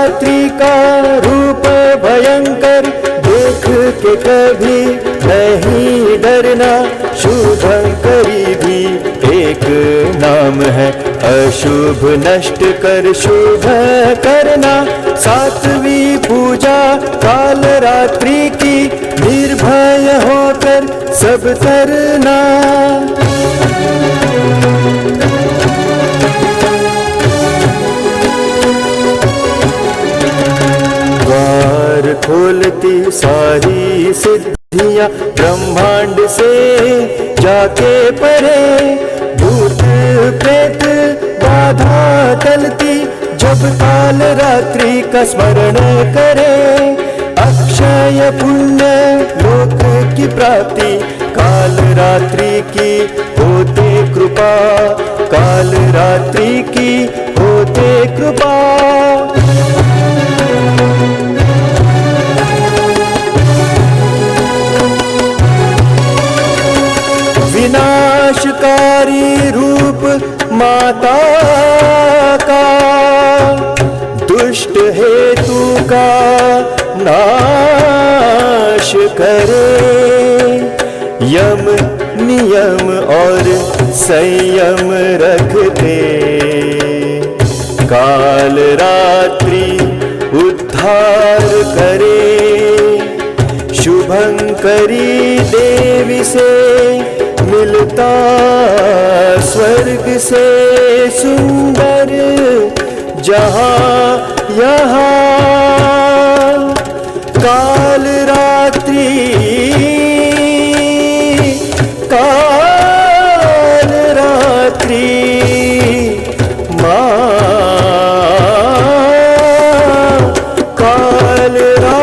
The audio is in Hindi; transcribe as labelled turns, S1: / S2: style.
S1: रात्रि का रूप भयंकर देख के कभी नहीं डरना। शुभंकरी भी एक नाम है, अशुभ नष्ट कर शुभ करना। सातवीं पूजा काल रात्रि की निर्भय होकर सब करना। द्वार खोलती सारी सिद्धियां ब्रह्मांड से जाके परे। भूत प्रेत बाधा टलती जब काल रात्रि का स्मरण करे। अक्षय पुण्य लोक की प्राप्ति काल रात्रि की होते कृपा, काल रात्रि की होते कृपा। विनाशकारी रूप माता का दुष्ट हेतु का नाश करे। यम नियम और संयम रखते काल रात्रि उद्धार करे। शुभंकरी देवी से मिलता स्वर्ग से सुंदर जहां यहाँ। काल रात्रि काल रात्रि माँ काल रात्रि।